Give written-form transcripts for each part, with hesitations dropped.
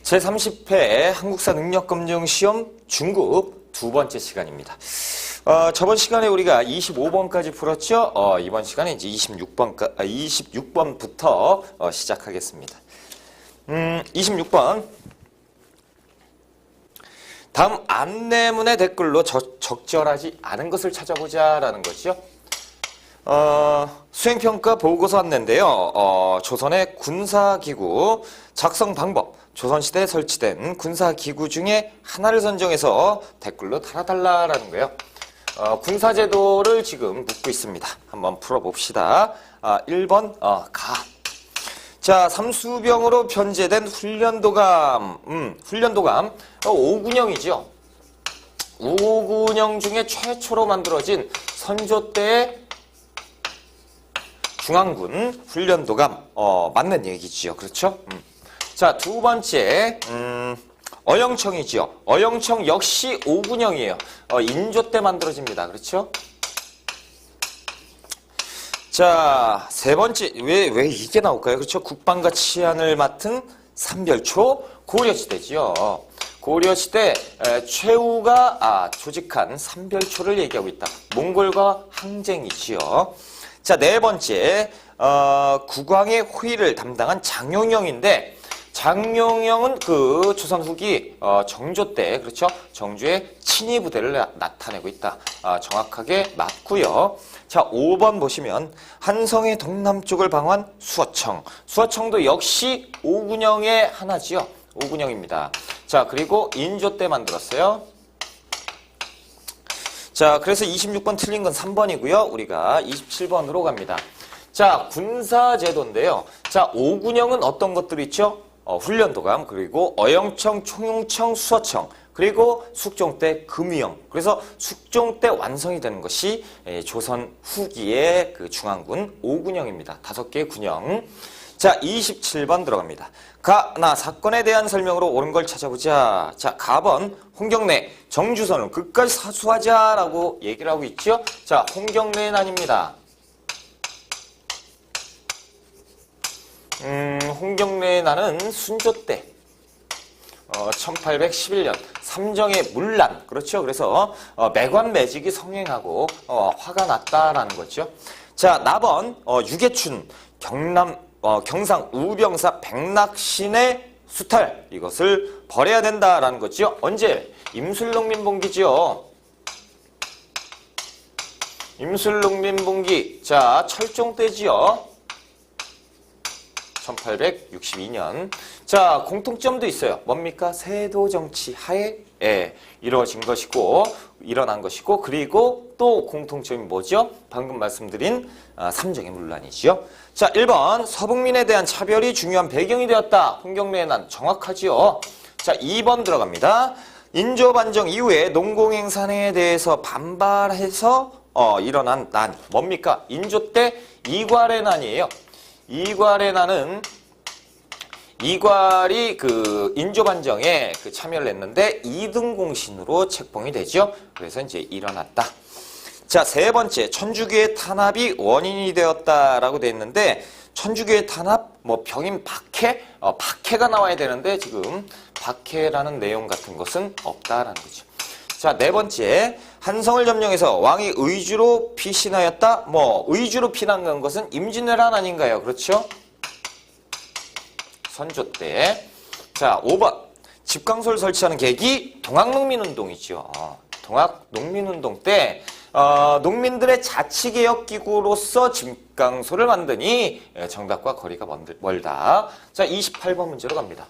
제30회 한국사 능력검정시험 중급 두 번째 시간입니다. 저번 시간에 우리가 25번까지 풀었죠? 이번 시간에 이제 26번부터 시작하겠습니다. 26번. 다음 안내문의 댓글로 적절하지 않은 것을 찾아보자 라는 거죠. 수행평가 보고서 안내인데요. 조선의 군사기구 작성 방법, 조선시대에 설치된 군사기구 중에 하나를 선정해서 댓글로 달아달라라는 거예요. 군사제도를 지금 묻고 있습니다. 한번 풀어봅시다. 1번 가. 자, 삼수병으로 변제된 훈련도감. 훈련도감 5군형이죠. 5군형 중에 최초로 만들어진 선조 때의 중앙군 훈련도감 맞는 얘기지요. 그렇죠? 자, 두 번째 어영청이지요. 어영청 역시 5군형이에요. 인조 때 만들어집니다. 그렇죠? 자, 세 번째 왜 이게 나올까요? 그렇죠? 국방과 치안을 맡은 삼별초 고려시대지요. 고려시대 최후가 조직한 삼별초를 얘기하고 있다. 몽골과 항쟁이지요. 자, 네 번째 국왕의 호위를 담당한 장용영인데 장용영은 그 조선 후기 정조 때 그렇죠? 정조의 친위 부대를 나타내고 있다. 정확하게 맞고요. 자, 5번 보시면 한성의 동남쪽을 방어한 수어청. 수어청도 역시 5군형의 하나지요. 5군형입니다. 자, 그리고 인조 때 만들었어요. 자, 그래서 26번 틀린 건 3번이고요. 우리가 27번으로 갑니다. 자, 군사제도인데요. 자, 5군형은 어떤 것들이 있죠? 훈련도감, 그리고 어영청, 총용청, 수어청, 그리고 숙종 때 금위형. 그래서 숙종 때 완성이 되는 것이 조선 후기의 그 중앙군 5군형입니다. 5개의 군형. 자, 27번 들어갑니다. 나 사건에 대한 설명으로 옳은 걸 찾아보자. 자, 가번 홍경래 정주선을 끝까지 사수하자라고 얘기를 하고 있죠. 자, 홍경래는 아닙니다. 홍경래의 나는 순조 때 1811년 삼정의 문란. 그렇죠. 그래서 매관매직이 성행하고 화가 났다라는 거죠. 자, 나번 유계춘 경상 우병사 백낙신의 수탈, 이것을 벌여야 된다라는 거죠. 언제? 임술농민봉기지요. 임술농민봉기. 자, 철종 때지요. 1862년. 자, 공통점도 있어요. 뭡니까? 세도 정치 하에 이루어진 것이고, 일어난 것이고, 그리고 또 공통점이 뭐죠? 방금 말씀드린 삼정의 문란이지요. 자, 1번 서북민에 대한 차별이 중요한 배경이 되었다. 홍경래의 난 정확하지요. 자, 2번 들어갑니다. 인조 반정 이후에 농공행 산행에 대해서 반발해서 일어난 난 뭡니까? 인조 때 이괄의 난이에요. 이괄의 난은 이괄이 그 인조반정에 그 참여를 했는데 2등 공신으로 책봉이 되죠. 그래서 이제 일어났다. 자, 세 번째 천주교의 탄압이 원인이 되었다라고 돼 있는데 천주교의 탄압 병인 박해, 박해가 나와야 되는데 지금 박해라는 내용 같은 것은 없다라는 거죠. 자, 네 번째 한성을 점령해서 왕이 의주로 피신하였다. 의주로 피난한 것은 임진왜란 아닌가요? 그렇죠? 선조 때. 자, 5번 집강소를 설치하는 계기 동학농민운동이죠. 동학농민운동 때 농민들의 자치개혁기구로서 집강소를 만드니 정답과 거리가 멀다. 자, 28번 문제로 갑니다.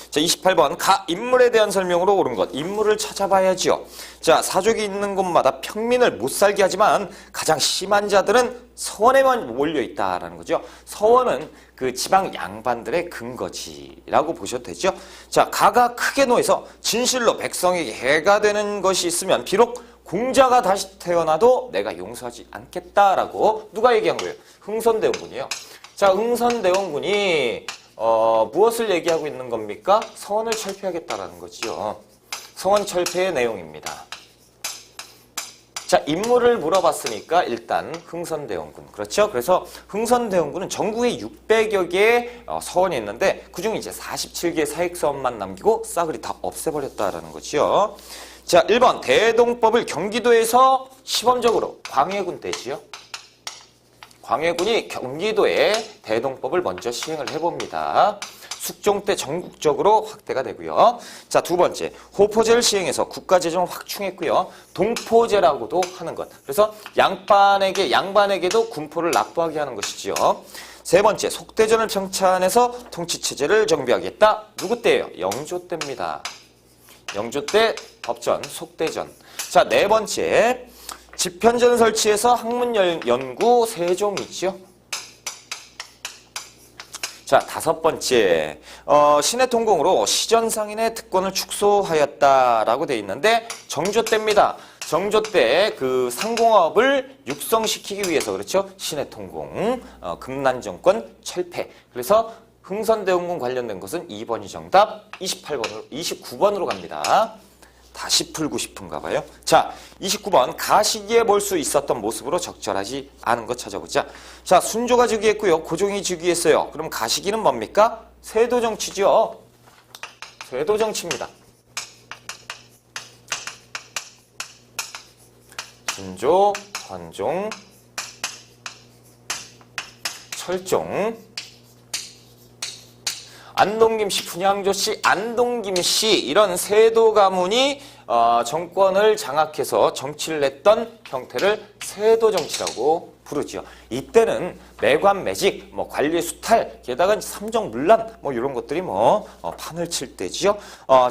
자, 28번 인물에 대한 설명으로 옳은 것. 인물을 찾아봐야지요. 자, 사족이 있는 곳마다 평민을 못 살게 하지만 가장 심한 자들은 서원에만 몰려있다라는 거죠. 서원은 그 지방 양반들의 근거지라고 보셔도 되죠. 자, 가가 크게 노해서 진실로 백성에게 해가 되는 것이 있으면 비록 공자가 다시 태어나도 내가 용서하지 않겠다라고 누가 얘기한 거예요? 흥선대원군이에요. 자, 흥선대원군이 무엇을 얘기하고 있는 겁니까? 서원을 철폐하겠다라는 거지요. 서원 철폐의 내용입니다. 자, 인물을 물어봤으니까 일단 흥선대원군. 그렇죠? 그래서 흥선대원군은 전국에 600여 개의 서원이 있는데 그중에 이제 47개의 사익서원만 남기고 싸그리 다 없애버렸다라는 거죠. 자, 1번 대동법을 경기도에서 시범적으로 광해군 때지요. 광해군이 경기도에 대동법을 먼저 시행을 해봅니다. 숙종 때 전국적으로 확대가 되고요. 자, 두 번째, 호포제를 시행해서 국가재정을 확충했고요. 동포제라고도 하는 것. 그래서 양반에게도 군포를 납부하게 하는 것이지요. 세 번째, 속대전을 정찬해서 통치체제를 정비하겠다. 누구 때예요? 영조 때입니다. 영조 때 법전, 속대전. 자, 네 번째, 집현전 설치해서 학문연구 세종이죠. 자, 다섯 번째, 신해 통공으로 시전상인의 특권을 축소하였다라고 돼 있는데 정조 때입니다. 정조 때 그 상공업을 육성시키기 위해서 그렇죠. 신해 통공, 금난 정권 철폐. 그래서 흥선대원군 관련된 것은 2번이 정답, 29번으로 갑니다. 다시 풀고 싶은가 봐요. 자, 29번 가시기에 볼 수 있었던 모습으로 적절하지 않은 것 찾아보자. 자, 순조가 즉위했고요. 고종이 즉위했어요. 그럼 가시기는 뭡니까? 세도정치죠. 세도정치입니다. 순조, 관종, 철종, 안동김씨, 분향조씨, 안동김씨 이런 세도 가문이 정권을 장악해서 정치를 했던 형태를 세도정치라고 부르죠. 이때는 매관 매직, 관리 수탈, 게다가 삼정문란 이런 것들이 판을 칠 때지요.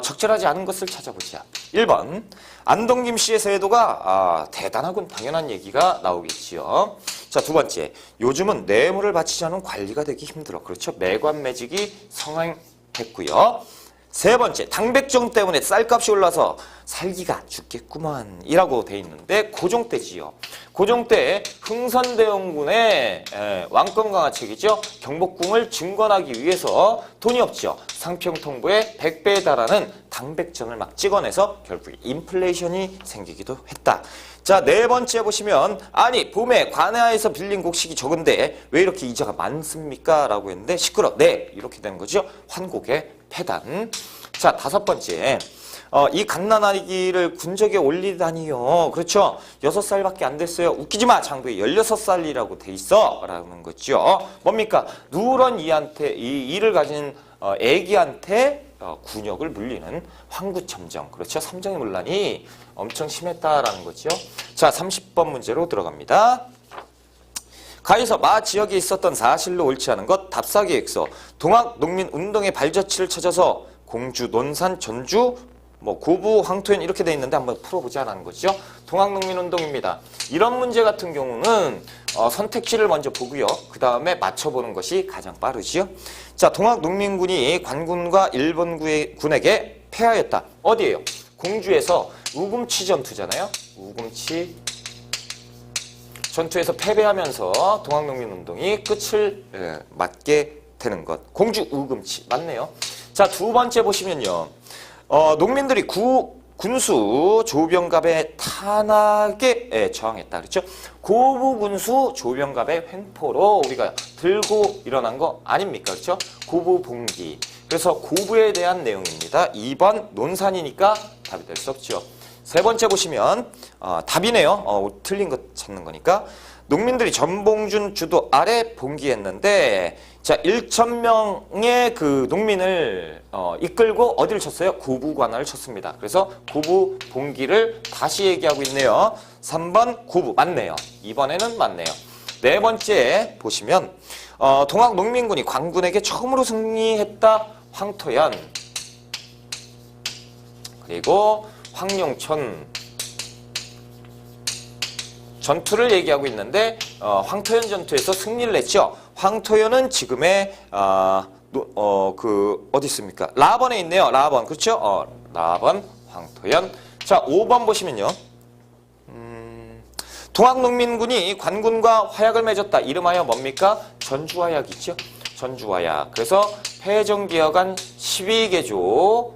적절하지 않은 것을 찾아보자. 1번 안동김씨의 세도가 대단하군, 당연한 얘기가 나오겠지요. 자, 두 번째, 요즘은 뇌물을 바치지 않은 관리가 되기 힘들어. 그렇죠? 매관매직이 성행했고요. 세 번째, 당백정 때문에 쌀값이 올라서 살기가 죽겠구만 이라고 돼 있는데 고종 때지요. 고종 때 흥선대원군의 왕권 강화책이죠. 경복궁을 증건하기 위해서 돈이 없죠. 상평통보의 100배에 달하는 당백정을 막 찍어내서 결국 인플레이션이 생기기도 했다. 자, 네 번째 보시면 아니 봄에 관하에서 빌린 곡식이 적은데 왜 이렇게 이자가 많습니까? 라고 했는데 시끄러. 네, 이렇게 되는 거죠. 환곡의 폐단. 자, 다섯 번째, 이 갓난아기를 군적에 올리다니요. 그렇죠. 6살밖에 안 됐어요. 웃기지 마. 장부에 16살이라고 돼 있어. 라는 거죠. 뭡니까? 누런 이 이를 가진 애기한테 군역을 물리는 황구첨정. 그렇죠. 삼정의 문란이 엄청 심했다라는 거죠. 자, 30번 문제로 들어갑니다. 가에서 마 지역에 있었던 사실로 옳지 않은 것 답사계획서 동학 농민 운동의 발자취를 찾아서 공주, 논산, 전주, 고부, 황토현 이렇게 돼 있는데 한번 풀어보자는 거죠. 동학농민운동입니다. 이런 문제 같은 경우는 선택지를 먼저 보고요. 그 다음에 맞춰보는 것이 가장 빠르지요. 자, 동학농민군이 관군과 일본군에게 패하였다. 어디예요? 공주에서 우금치 전투잖아요. 우금치 전투에서 패배하면서 동학농민운동이 끝을 맞게 되는 것. 공주 우금치 맞네요. 자, 두 번째 보시면요. 농민들이 군수 조병갑의 탄압에 저항했다. 그렇죠? 고부 군수 조병갑의 횡포로 우리가 들고 일어난 거 아닙니까? 그렇죠? 고부 봉기. 그래서 고부에 대한 내용입니다. 2번 논산이니까 답이 될 수 없죠. 세 번째 보시면 답이네요. 틀린 것 찾는 거니까. 농민들이 전봉준 주도 아래 봉기했는데 자, 1,000명의 그 농민을 이끌고 어디를 쳤어요? 고부관할을 쳤습니다. 그래서 고부 봉기를 다시 얘기하고 있네요. 3번 고부 맞네요. 2번에는 맞네요. 네 번째 보시면 동학 농민군이 관군에게 처음으로 승리했다. 황토현 그리고 황룡천 전투를 얘기하고 있는데 황토현 전투에서 승리를 했죠. 황토현은 지금의 어디 있습니까? 라번에 있네요. 라번 그렇죠? 라번 황토현. 자, 5번 보시면요. 동학농민군이 관군과 화약을 맺었다. 이름하여 뭡니까? 전주화약이죠. 전주화약. 그래서 패정기여간 12개조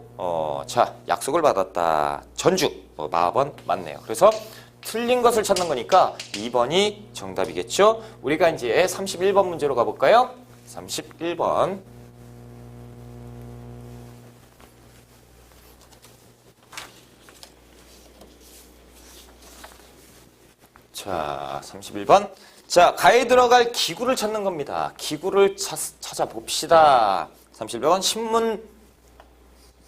자, 약속을 받았다. 전주. 마번 맞네요. 그래서 틀린 것을 찾는 거니까 2번이 정답이겠죠? 우리가 이제 31번 문제로 가볼까요? 31번. 자, 31번. 자, 가에 들어갈 기구를 찾는 겁니다. 기구를 찾아봅시다. 31번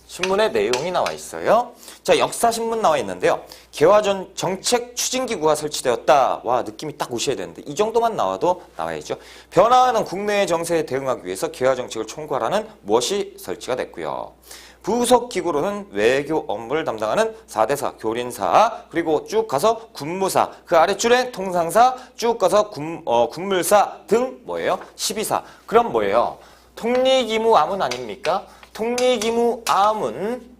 신문의 내용이 나와 있어요. 자, 역사신문 나와 있는데요. 개화전 정책 추진기구가 설치되었다. 와, 느낌이 딱 오셔야 되는데 이 정도만 나와도 나와야죠. 변화하는 국내의 정세에 대응하기 위해서 개화정책을 총괄하는 무엇이 설치가 됐고요. 부속 기구로는 외교 업무를 담당하는 4대사, 교린사, 그리고 쭉 가서 군무사, 그 아랫줄에 통상사, 쭉 가서 군물사 등 뭐예요? 12사. 그럼 뭐예요? 통리기무암은 아닙니까? 통리기무암은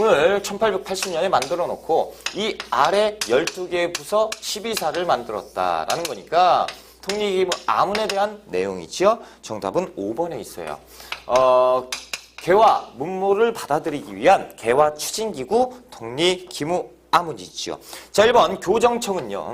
을 1880년에 만들어 놓고 이 아래 12개의 부서 12사를 만들었다라는 거니까 통리기무암에 대한 내용이죠. 정답은 5번에 있어요. 개화 문물을 받아들이기 위한 개화 추진기구 통리기무암이지요. 자, 1번 교정청은요.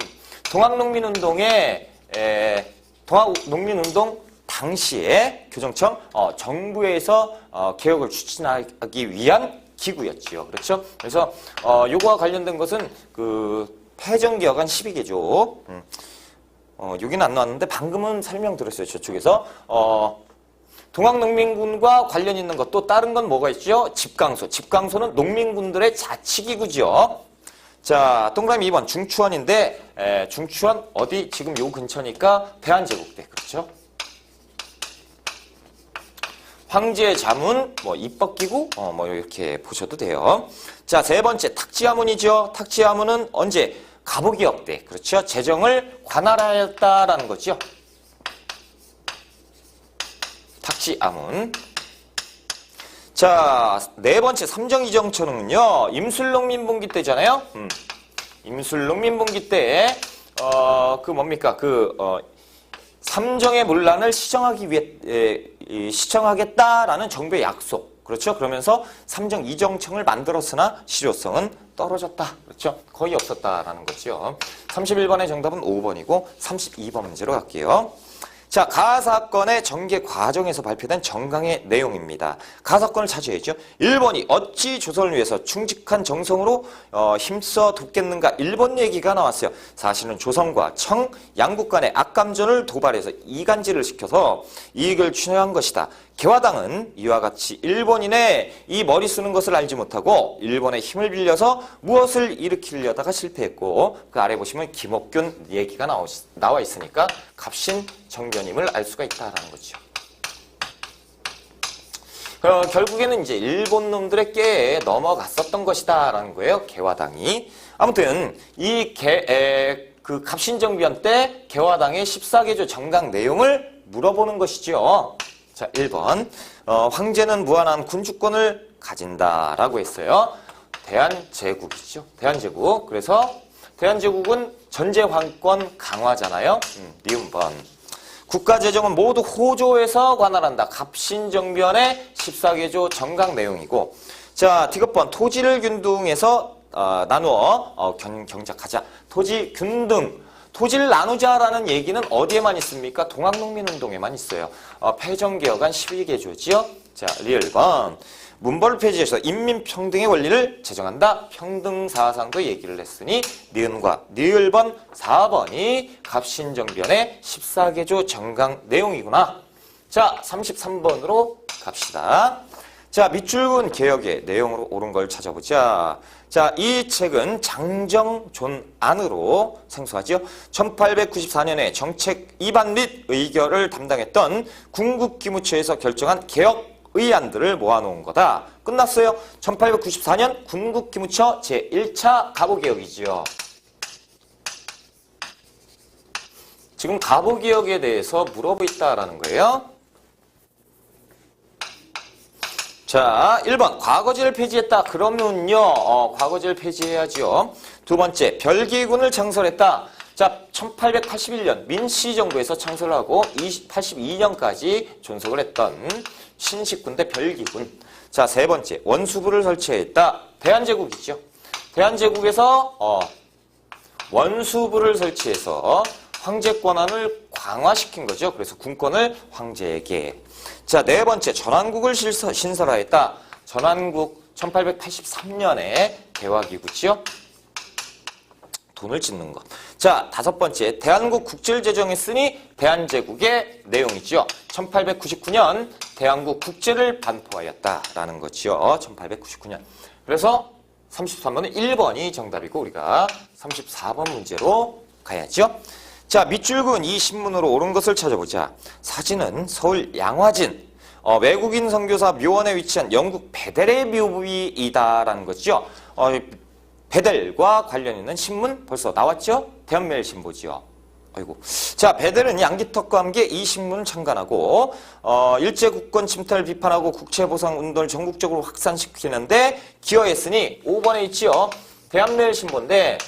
동학농민운동 당시에 교정청 정부에서 개혁을 추진하기 위한 기구였지요. 그렇죠? 그래서 요거와 관련된 것은 그 패정개혁안 12개죠. 여기는 안 나왔는데 방금은 설명드렸어요. 저쪽에서 동학농민군과 관련 있는 것도 다른 건 뭐가 있죠? 집강소. 집강소는 농민군들의 자치기구죠. 자, 동그라미 2번 중추원인데 중추원 어디 지금 요 근처니까 대한제국대. 그렇죠? 황제의 자문, 뭐 입법기구, 뭐 이렇게 보셔도 돼요. 자, 세 번째 탁지하문이죠. 탁지하문은 언제? 가보기역 때. 그렇죠? 재정을 관할하였다라는 거죠. 탁지하문. 자, 네 번째 삼정이정처는요. 임술농민분기 때잖아요. 임술농민분기 때 그 뭡니까? 삼정의 문란을 시정하겠다라는 정부의 약속. 그렇죠? 그러면서 삼정 이정청을 만들었으나 실효성은 떨어졌다. 그렇죠? 거의 없었다라는 거죠. 31번의 정답은 5번이고 32번 문제로 갈게요. 자, 가사건의 전개 과정에서 발표된 정강의 내용입니다. 가사건을 찾아야죠. 1번이 어찌 조선을 위해서 충직한 정성으로 힘써 돕겠는가 1번 얘기가 나왔어요. 사실은 조선과 청 양국 간의 악감전을 도발해서 이간질을 시켜서 이익을 취하한 것이다. 개화당은 이와 같이 일본인의 이 머리 쓰는 것을 알지 못하고 일본의 힘을 빌려서 무엇을 일으키려다가 실패했고 그 아래 보시면 김옥균 얘기가 나와 있으니까 갑신정변임을 알 수가 있다라는 거죠. 결국에는 이제 일본 놈들의 깨에 넘어갔었던 것이다라는 거예요. 개화당이. 아무튼 그 갑신정변 때 개화당의 14개조 정강 내용을 물어보는 것이죠. 자, 1번. 황제는 무한한 군주권을 가진다라고 했어요. 대한제국이죠. 대한제국. 그래서 대한제국은 전제환권 강화잖아요. 니은번. 국가재정은 모두 호조에서 관할한다. 갑신정변의 14개조 정강 내용이고. 자, 디귿번. 토지를 균등해서 나누어 경작하자. 토지 균등. 토지를 나누자라는 얘기는 어디에만 있습니까? 동학농민운동에만 있어요. 패정개혁안 12개조지요. 자, 리을번. 문벌 폐지해서 인민평등의 원리를 제정한다. 평등사상도 얘기를 했으니 니은과 니을번 4번이 갑신정변의 14개조 정강 내용이구나. 자, 33번으로 갑시다. 자, 밑줄근 개혁의 내용으로 옳은 걸 찾아보자. 자, 이 책은 장정존 안으로 생소하지요. 1894년에 정책 입안 및 의결을 담당했던 군국기무처에서 결정한 개혁 의안들을 모아놓은 거다. 끝났어요. 1894년 군국기무처 제1차 가보개혁이지요. 지금 가보개혁에 대해서 물어보고 있다라는 거예요. 자, 1번 과거제를 폐지했다. 그러면요. 과거제를 폐지해야죠. 두 번째, 별기군을 창설했다. 자, 1881년 민씨정부에서 창설을 하고 82년까지 존속을 했던 신식군대 별기군. 자, 세 번째, 원수부를 설치했다. 대한제국이죠. 대한제국에서 원수부를 설치해서 황제 권한을 강화시킨 거죠. 그래서 군권을 황제에게. 자, 네 번째, 전환국을 신설하였다. 전환국 1883년에 대화기구지요. 돈을 짓는 것. 자, 다섯 번째, 대한국 국제를 제정했으니 대한제국의 내용이죠. 1899년 대한국 국제를 반포하였다라는 거죠. 1899년. 그래서 33번은 1번이 정답이고 우리가 34번 문제로 가야죠. 자, 밑줄근 이 신문으로 옳은 것을 찾아보자. 사진은 서울 양화진 외국인 선교사 묘원에 위치한 영국 베델의 묘비이다라는 거죠. 베델과 관련 있는 신문 벌써 나왔죠? 대한매일신보지요. 아이고. 자, 베델은 양기턱과 함께 이 신문을 창간하고 일제국권 침탈을 비판하고 국채보상 운동을 전국적으로 확산시키는데 기여했으니 5번에 있지요. 대한매일신보인데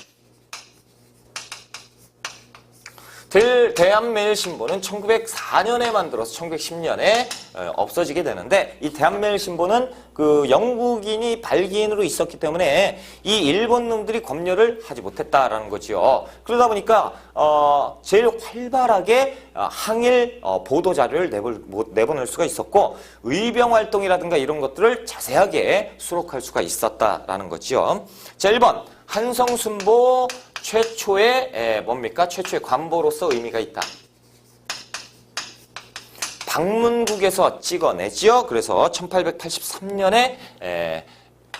대한매일신보는 1904년에 만들어서 1910년에 없어지게 되는데 이 대한매일신보는 그 영국인이 발기인으로 있었기 때문에 이 일본 놈들이 검열을 하지 못했다라는 거지요. 그러다 보니까 제일 활발하게 항일 보도 자료를 내보낼 수가 있었고 의병 활동이라든가 이런 것들을 자세하게 수록할 수가 있었다라는 거지요. 자, 1번 한성순보 최초의 뭡니까? 최초의 관보로서 의미가 있다. 방문국에서 찍어내지요. 그래서 1883년에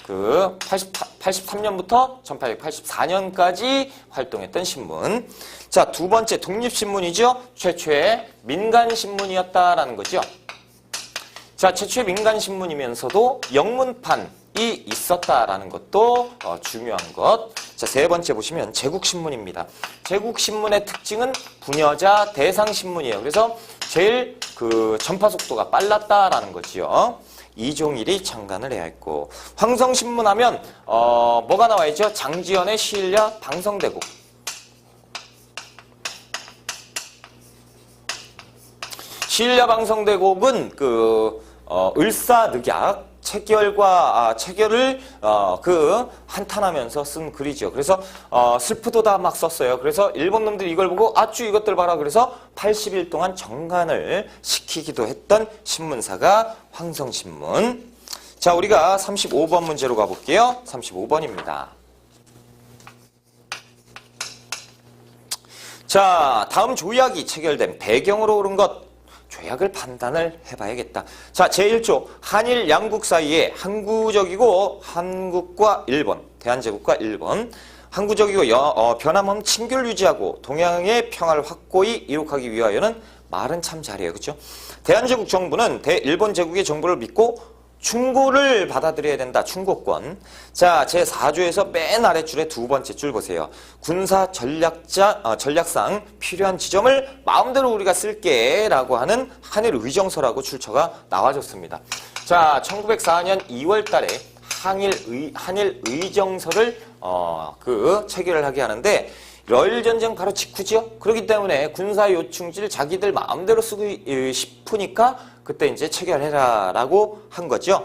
83년부터 1884년까지 활동했던 신문. 자, 두 번째 독립신문이죠. 최초의 민간신문이었다라는 거죠. 자, 최초의 민간신문이면서도 영문판이 있었다라는 것도 중요한 것. 자, 세 번째 보시면 제국신문입니다. 제국신문의 특징은 부녀자 대상신문이에요. 그래서 제일 그 전파 속도가 빨랐다라는 거지요. 이종일이 창간을 해야 했고 황성신문 하면 뭐가 나와야죠? 장지연의 시일야 방성대국. 시일야 방성대국은 을사늑약 체결을 한탄하면서 쓴 글이죠. 그래서 슬프도다 막 썼어요. 그래서 일본 놈들이 이걸 보고 아쭈 이것들 봐라. 그래서 80일 동안 정간을 시키기도 했던 신문사가 황성신문. 자, 우리가 35번 문제로 가볼게요. 35번입니다. 자, 다음 조약이 체결된 배경으로 옳은 것. 조약을 판단을 해봐야겠다. 자, 제1조 한일 양국 사이에 항구적이고 한국과 일본, 대한제국과 일본 항구적이고 변함없는 친교를 유지하고 동양의 평화를 확고히 이룩하기 위하여는 말은 참 잘해요. 그렇죠? 대한제국 정부는 대일본 제국의 정부를 믿고 충고를 받아들여야 된다. 충고권. 자, 제4조에서 맨 아래줄에 두 번째 줄 보세요. 군사 전략상 필요한 지점을 마음대로 우리가 쓸게 라고 하는 한일 의정서라고 출처가 나와줬습니다. 자, 1904년 2월 달에 한일 의정서를 체결을 하게 하는데 러일전쟁 바로 직후지요. 그렇기 때문에 군사 요충지를 자기들 마음대로 쓰고 싶으니까 그때 이제 체결해라라고 한 거죠.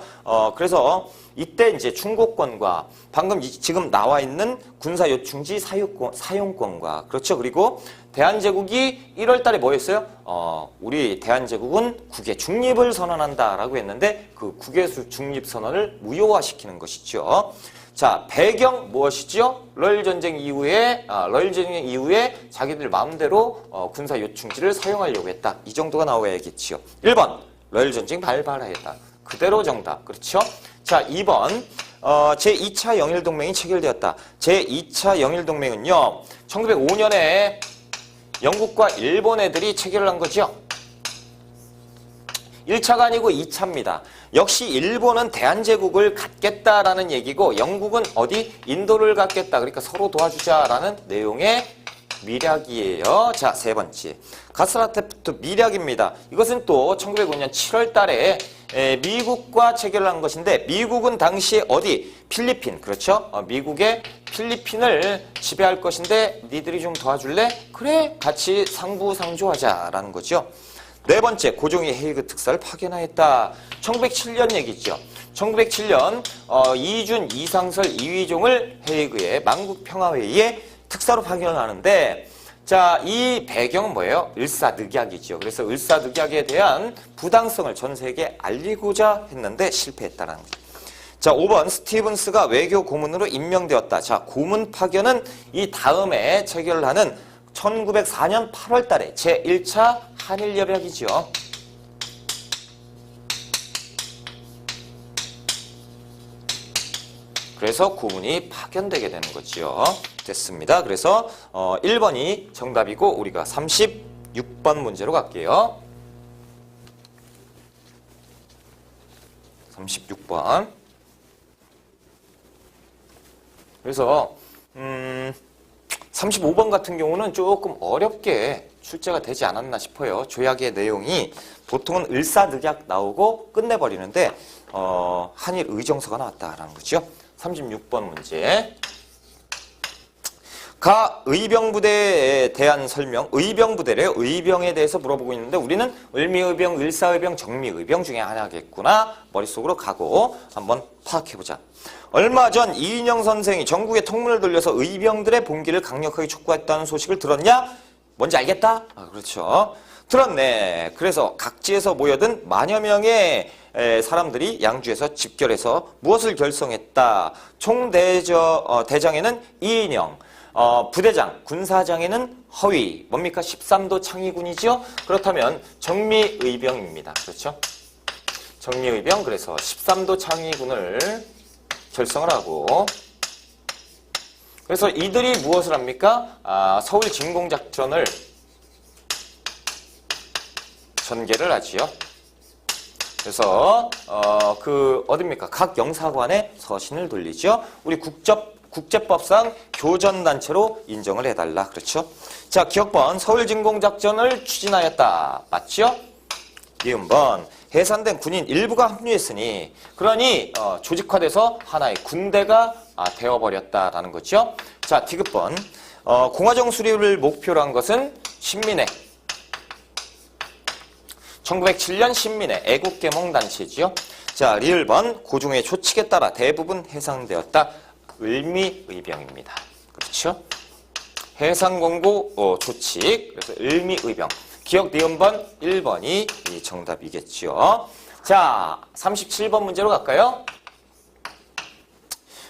그래서 이때 이제 충고권과 방금 지금 나와 있는 군사 요충지 사용권과 그렇죠. 그리고 대한제국이 1월 달에 뭐 했어요? 우리 대한제국은 국의 중립을 선언한다라고 했는데 그 국의 중립 선언을 무효화시키는 것이죠. 자, 배경 무엇이죠? 러일전쟁 이후에 자기들 마음대로 군사 요충지를 사용하려고 했다. 이 정도가 나와야겠지요. 1번 러일전쟁 발발하였다. 그대로 정답. 그렇죠? 자, 2번 제2차 영일동맹이 체결되었다. 제2차 영일동맹은요. 1905년에 영국과 일본 애들이 체결을 한 거죠. 1차가 아니고 2차입니다. 역시 일본은 대한제국을 갖겠다라는 얘기고 영국은 어디? 인도를 갖겠다. 그러니까 서로 도와주자라는 내용의 미략이에요. 자, 세 번째. 가스라테프트 미략입니다. 이것은 또 1905년 7월 달에 미국과 체결을 한 것인데 미국은 당시에 어디? 필리핀. 그렇죠? 미국의 필리핀을 지배할 것인데 니들이 좀 도와줄래? 그래, 같이 상부상조하자라는 거죠. 네 번째, 고종이 헤이그 특사를 파견하였다. 1907년 얘기죠. 1907년 이준, 이상설, 이휘종을 헤이그의 만국평화회의에 특사로 파견하는데, 자, 이 배경은 뭐예요? 을사늑약이죠. 그래서 을사늑약에 대한 부당성을 전 세계에 알리고자 했는데 실패했다는 거죠. 자, 5번 스티븐스가 외교 고문으로 임명되었다. 자, 고문 파견은 이 다음에 체결하는 1904년 8월 달에 제1차 한일협약이죠. 그래서 고문이 파견되게 되는 거죠. 됐습니다. 그래서 1번이 정답이고 우리가 36번 문제로 갈게요. 36번. 그래서 35번 같은 경우는 조금 어렵게 출제가 되지 않았나 싶어요. 조약의 내용이 보통은 을사늑약 나오고 끝내버리는데 한일 의정서가 나왔다라는 거죠. 36번 문제. 가 의병부대에 대한 설명, 의병부대래요. 의병에 대해서 물어보고 있는데 우리는 을미의병, 을사의병, 정미의병 중에 하나겠구나 머릿속으로 가고 한번 파악해보자. 얼마 전 이인영 선생이 전국에 통문을 돌려서 의병들의 봉기를 강력하게 촉구했다는 소식을 들었냐? 뭔지 알겠다? 아, 그렇죠. 들었네. 그래서 각지에서 모여든 만여 명의 사람들이 양주에서 집결해서 무엇을 결성했다. 대장에는 이인영, 부대장, 군사장에는 허위. 뭡니까? 13도 창의군이죠. 그렇다면 정미의병입니다. 그렇죠? 정미의병. 그래서 13도 창의군을 결성을 하고, 그래서 이들이 무엇을 합니까? 서울 진공작전을 전개를 하지요. 그래서 어딥니까? 각 영사관에 서신을 돌리죠. 우리 국제법상 교전단체로 인정을 해달라. 그렇죠? 자, 기억번. 서울진공작전을 추진하였다. 맞죠? 이음번. 해산된 군인 일부가 합류했으니, 그러니 조직화돼서 하나의 군대가 되어버렸다라는 거죠. 자, 디귿번. 공화정 수립을 목표로 한 것은 신민회. 1907년 신민회 애국계몽단체지요. 자, 리을번. 고종의 조칙에 따라 대부분 해상되었다. 을미의병입니다. 그렇죠? 해상공고 조칙. 그래서 을미의병. 기억 니은번 1번이 이 정답이겠죠. 자, 37번 문제로 갈까요?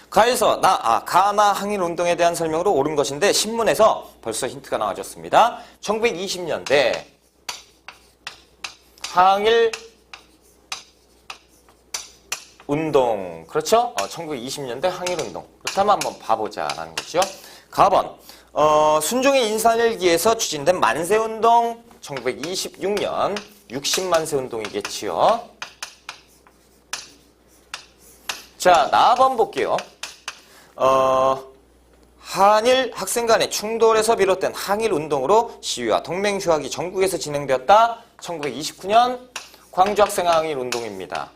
가에서 가나 항일운동에 대한 설명으로 옳은 것인데 신문에서 벌써 힌트가 나와줬습니다. 1920년대 항일운동. 그렇죠? 1920년대 항일운동. 그렇다면 한번 봐보자라는 거죠. 가번. 순종의 인산일기에서 추진된 만세운동. 1926년 60만세 운동이겠지요. 자, 나번 볼게요. 한일 학생 간의 충돌에서 비롯된 항일 운동으로 시위와 동맹 휴학이 전국에서 진행되었다. 1929년 광주 학생 항일 운동입니다.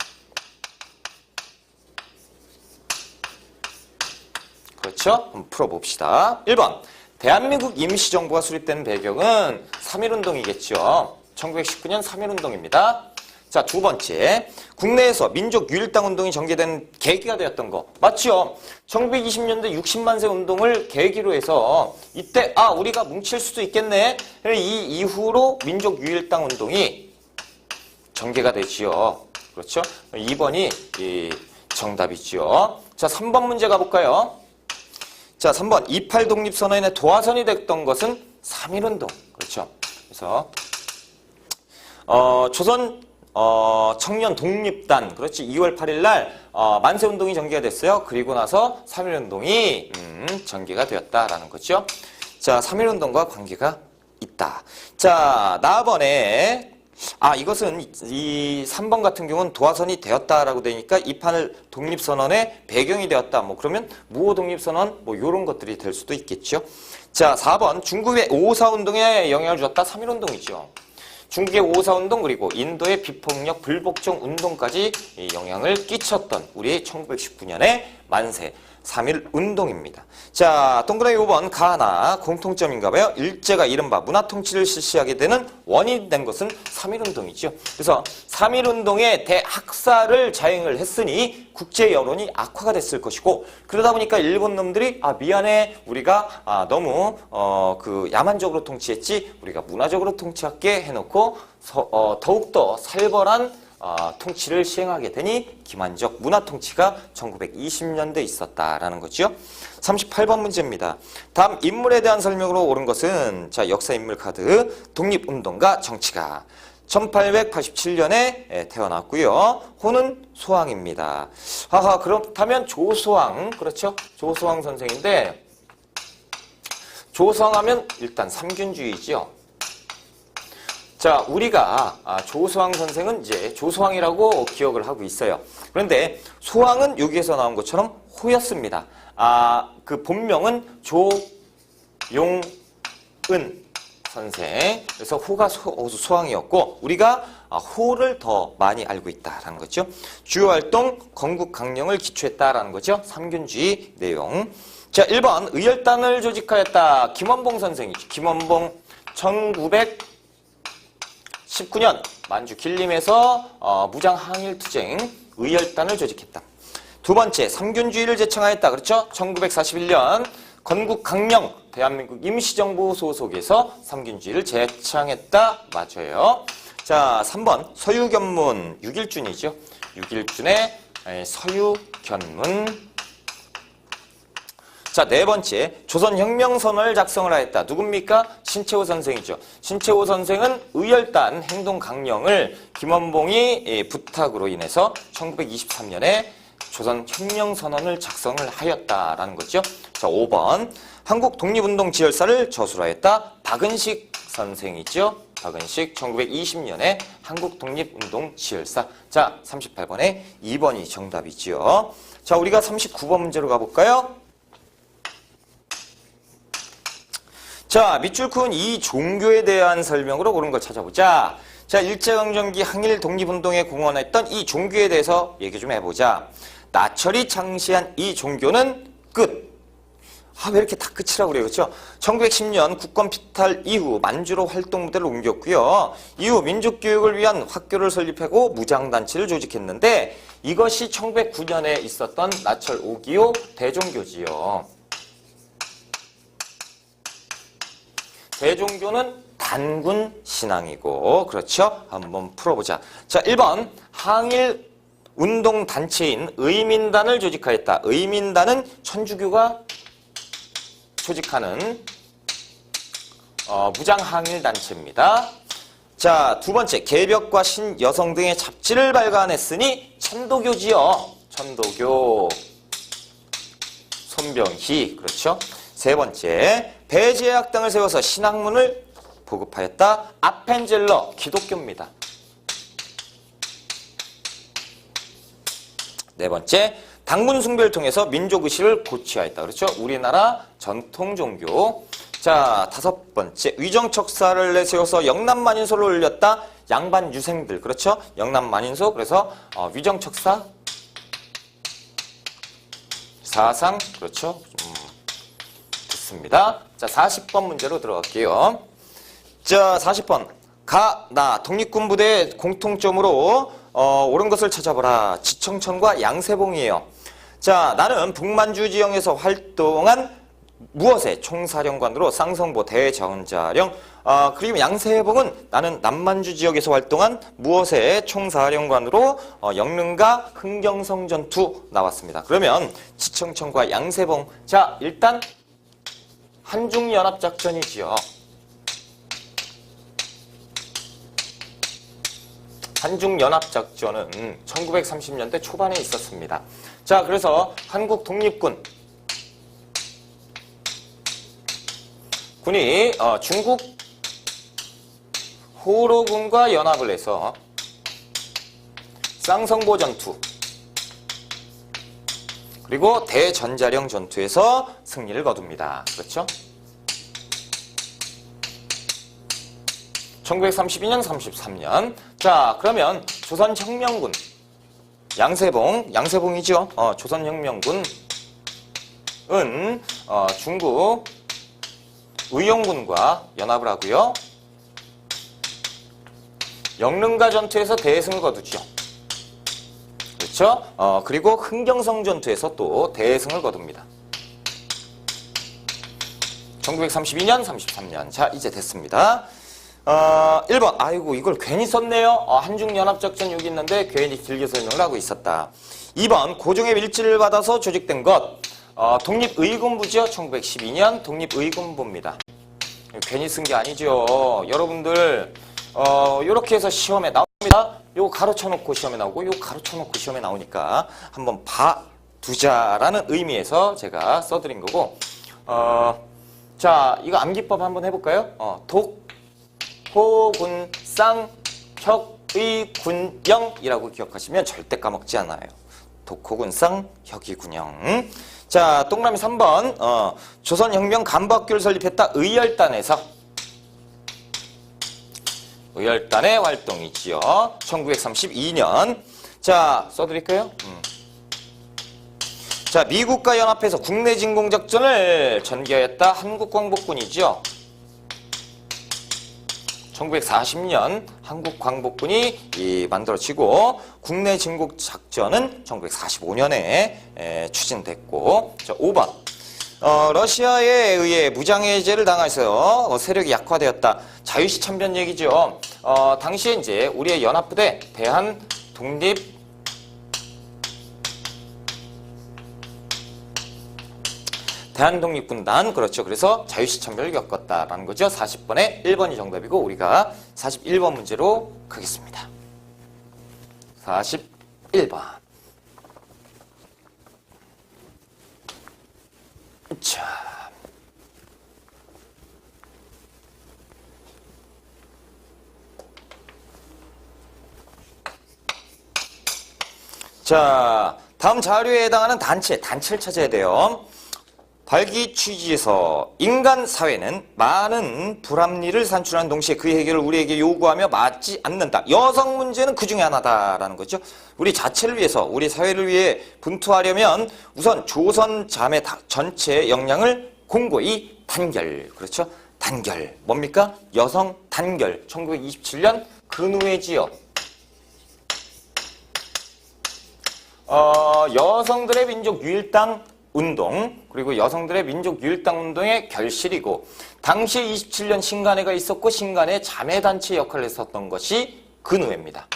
그렇죠? 한번 풀어봅시다. 1번. 대한민국 임시정부가 수립된 배경은 3.1운동이겠죠. 1919년 3.1운동입니다. 자, 두 번째. 국내에서 민족유일당 운동이 전개된 계기가 되었던 거. 맞죠? 1920년대 60만세 운동을 계기로 해서 이때 우리가 뭉칠 수도 있겠네. 이 이후로 민족유일당 운동이 전개가 되지요. 그렇죠? 2번이 정답이죠. 자, 3번 문제 가볼까요? 자, 3번. 28 독립선언의 도화선이 됐던 것은 3.1운동. 그렇죠. 그래서 조선 청년 독립단. 그렇지. 2월 8일 날 만세운동이 전개가 됐어요. 그리고 나서 3.1운동이 전개가 되었다라는 거죠. 자, 3.1운동과 관계가 있다. 자, 나번에 이것은 이 3번 같은 경우는 도화선이 되었다라고 되니까 28 독립선언의 배경이 되었다. 그러면 무호 독립선언 요런 것들이 될 수도 있겠죠. 자, 4번. 중국의 5.54 운동에 영향을 주었다. 3.1운동이죠. 중국의 5.54 운동 그리고 인도의 비폭력 불복종 운동까지 영향을 끼쳤던 우리 1919년의 만세 3.1 운동입니다. 자, 동그라미 5번 가나 공통점인가 봐요. 일제가 이른바 문화통치를 실시하게 되는 원인이 된 것은 3.1 운동이죠. 그래서 3.1 운동의 대학살을 자행을 했으니 국제 여론이 악화가 됐을 것이고, 그러다 보니까 일본 놈들이 미안해, 우리가 너무 야만적으로 통치했지, 우리가 문화적으로 통치할게 해놓고 더욱더 살벌한 통치를 시행하게 되니 기만적 문화통치가 1920년대에 있었다라는 거죠. 38번 문제입니다. 다음 인물에 대한 설명으로 옳은 것은, 자, 역사 인물 카드, 독립운동가 정치가 1887년에 태어났고요. 호는 소왕입니다. 그렇다면 조소왕, 그렇죠? 조소왕 선생인데, 조소왕 하면 일단 삼균주의죠. 자, 우리가 조소왕 선생은 이제 조소왕이라고 기억을 하고 있어요. 그런데 소왕은 여기에서 나온 것처럼 호였습니다. 그 본명은 조용은 선생. 그래서 호가 소왕이었고, 우리가 호를 더 많이 알고 있다라는 거죠. 주요 활동 건국강령을 기초했다라는 거죠. 삼균주의 내용. 자, 1번 의열단을 조직하였다. 김원봉 선생이죠. 김원봉 1919년 만주 길림에서 무장 항일 투쟁 의열단을 조직했다. 두 번째, 삼균주의를 제창하였다. 그렇죠? 1941년 건국강령 대한민국 임시정부 소속에서 삼균주의를 제창했다. 맞아요. 자, 3번 서유견문 6.1준이죠. 6.1준의 서유견문. 자, 네 번째, 조선혁명선언을 작성을 하였다. 누굽니까? 신채호 선생이죠. 신채호 선생은 의열단 행동강령을 김원봉이 부탁으로 인해서 1923년에 조선혁명선언을 작성을 하였다라는 거죠. 자, 5번, 한국 독립운동 지열사를 저술하였다. 박은식 선생이죠. 박은식 1920년에 한국 독립운동 지열사. 자, 38번에 2번이 정답이죠. 자, 우리가 39번 문제로 가볼까요? 자, 밑줄 그은 이 종교에 대한 설명으로 옳은 걸 찾아보자. 자, 일제강점기 항일 독립운동에 공헌했던 이 종교에 대해서 얘기 좀 해보자. 나철이 창시한 이 종교는 끝. 왜 이렇게 다 끝이라고 그래요, 그렇죠? 1910년 국권 피탈 이후 만주로 활동 무대를 옮겼고요. 이후 민족교육을 위한 학교를 설립하고 무장단체를 조직했는데, 이것이 1909년에 있었던 나철 5.25 대종교지요. 대종교는 단군 신앙이고, 그렇죠? 한번 풀어보자. 자, 1번 항일 운동 단체인 의민단을 조직하였다. 의민단은 천주교가 조직하는 무장 항일 단체입니다. 자, 두 번째, 개벽과 신여성 등의 잡지를 발간했으니 천도교지요. 천도교. 손병희, 그렇죠? 세 번째, 배제학당을 세워서 신학문을 보급하였다. 아펜젤러, 기독교입니다. 네 번째, 당군 숭배를 통해서 민족의식을 고취하였다. 그렇죠? 우리나라 전통 종교. 자, 다섯 번째, 위정척사를 내세워서 영남만인소를 올렸다. 양반 유생들, 그렇죠? 영남만인소. 그래서 위정척사 사상, 그렇죠? 됐습니다. 자, 40번 문제로 들어갈게요. 자, 40번. 나 독립군부대의 공통점으로 옳은 것을 찾아보라. 지청천과 양세봉이에요. 자, 나는 북만주 지역에서 활동한 무엇의 총사령관으로 쌍성보 대전자령. 그리고 양세봉은 나는 남만주 지역에서 활동한 무엇의 총사령관으로 영릉과 흥경성 전투 나왔습니다. 그러면 지청천과 양세봉. 자, 일단 한중연합작전이지요. 한중연합작전은 1930년대 초반에 있었습니다. 자, 그래서 한국 독립군 군이 중국 호로군과 연합을 해서 쌍성보 전투 그리고 대전자령 전투에서 승리를 거둡니다. 그렇죠? 1932년, 33년. 자, 그러면 조선혁명군. 양세봉이죠. 조선혁명군은 중국 의용군과 연합을 하고요. 영릉가 전투에서 대승을 거두죠. 그렇죠? 그리고 흥경성 전투에서 또 대승을 거둡니다. 1932년, 33년. 자, 이제 됐습니다. 1번. 아이고, 이걸 괜히 썼네요. 한중연합작전 여기 있는데 괜히 길게 설명을 하고 있었다. 2번. 고종의 밀지를 받아서 조직된 것. 독립의군부죠. 1912년 독립의군부입니다. 괜히 쓴 게 아니죠. 여러분들, 요렇게 해서 시험에 나옵니다. 요거 가로쳐놓고 시험에 나오고, 요거 가로쳐놓고 시험에 나오니까 한번 봐두자라는 의미에서 제가 써드린 거고, 자, 이거 암기법 한번 해볼까요? 독, 호, 군, 쌍, 혁, 의, 군, 영이라고 기억하시면 절대 까먹지 않아요. 독, 호, 군, 쌍, 혁, 의, 군, 영. 자, 동그라미 3번. 조선혁명 간부학교를 설립했다. 의열단에서. 의열단의 활동이지요. 1932년. 자, 써드릴까요? 자, 미국과 연합해서 국내 진공작전을 전개하였다. 한국광복군이죠. 1940년 한국광복군이 만들어지고 국내 진공작전은 1945년에 추진됐고. 자, 5번. 러시아에 의해 무장해제를 당해서 세력이 약화되었다. 자유시 참변 얘기죠. 당시에 이제 우리의 연합부대 대한독립군단, 그렇죠. 그래서 자유시 참변을 겪었다라는 거죠. 40번에 1번이 정답이고 우리가 41번 문제로 가겠습니다. 41번. 자, 다음 자료에 해당하는 단체를 찾아야 돼요. 발기 취지에서 인간 사회는 많은 불합리를 산출하는 동시에 그 해결을 우리에게 요구하며 맞지 않는다. 여성 문제는 그 중에 하나다라는 거죠. 우리 자체를 위해서, 우리 사회를 위해 분투하려면 우선 조선 자매 전체의 역량을 공고히 단결. 그렇죠? 단결. 뭡니까? 여성 단결. 1927년 근우회지요. 여성들의 민족 유일당 운동, 그리고 여성들의 민족 유일당 운동의 결실이고, 당시에 27년 신간회가 있었고 신간회 자매단체 역할을 했었던 것이 근우회입니다.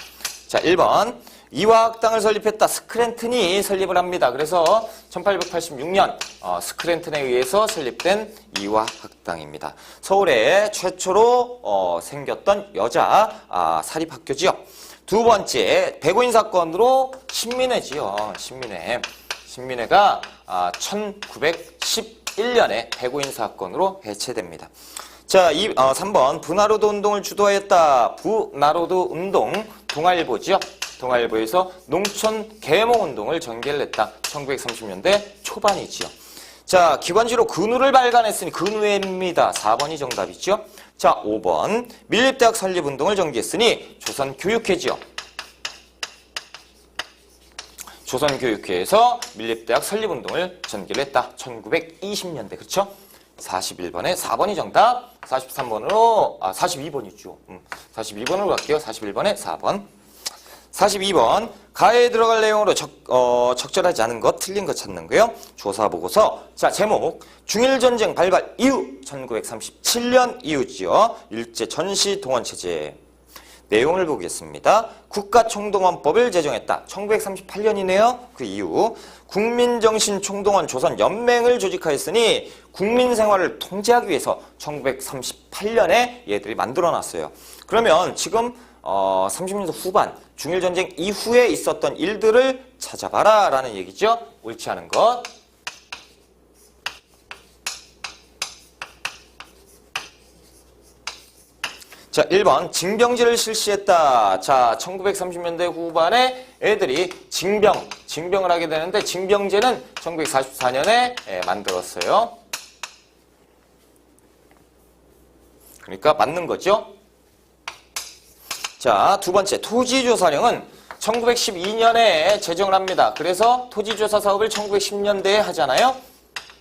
자, 1번. 이화학당을 설립했다. 스크랜튼이 설립을 합니다. 그래서 1886년 스크랜튼에 의해서 설립된 이화학당입니다. 서울에 최초로 생겼던 여자 사립학교지요. 두 번째, 백오인 사건으로 신민회지요. 신민회가 1911년에 백오인 사건으로 해체됩니다. 자, 3번. 부나로도 운동을 주도하였다. 부나로도 운동, 동아일보지요. 동아일보에서 농촌 계몽 운동을 전개를 했다. 1930년대 초반이지요. 자, 기관지로 근우를 발간했으니 근우회입니다. 4번이 정답이죠. 자, 5번. 밀립대학 설립운동을 전개했으니 조선교육회지요. 조선교육회에서 밀립대학 설립운동을 전개를 했다. 1920년대. 그렇죠? 41번에 4번이 정답. 43번으로 42번이죠. 42번으로 갈게요. 41번에 4번. 42번. 가해에 들어갈 내용으로 적절하지 않은 것, 틀린 것 찾는 거예요. 조사보고서. 자, 제목. 중일전쟁 발발 이후 1937년 이후지요. 일제전시동원체제. 내용을 보겠습니다. 국가총동원법을 제정했다. 1938년이네요. 그 이후 국민정신총동원 조선연맹을 조직하였으니 국민생활을 통제하기 위해서 1938년에 얘들이 만들어놨어요. 그러면 지금 30년대 후반 중일전쟁 이후에 있었던 일들을 찾아봐라 라는 얘기죠. 옳지 않은 것. 자, 1번. 징병제를 실시했다. 자, 1930년대 후반에 애들이 징병을 하게 되는데 징병제는 1944년에 만들었어요. 그러니까 맞는 거죠. 자, 두 번째. 토지조사령은 1912년에 제정을 합니다. 그래서 토지조사 사업을 1910년대에 하잖아요.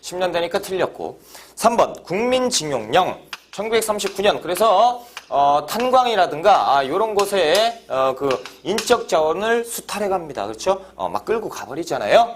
10년대니까 틀렸고. 3번 국민징용령 1939년. 그래서 탄광이라든가 이런 곳에 그 인적 자원을 수탈해 갑니다. 그렇죠? 막 끌고 가버리잖아요.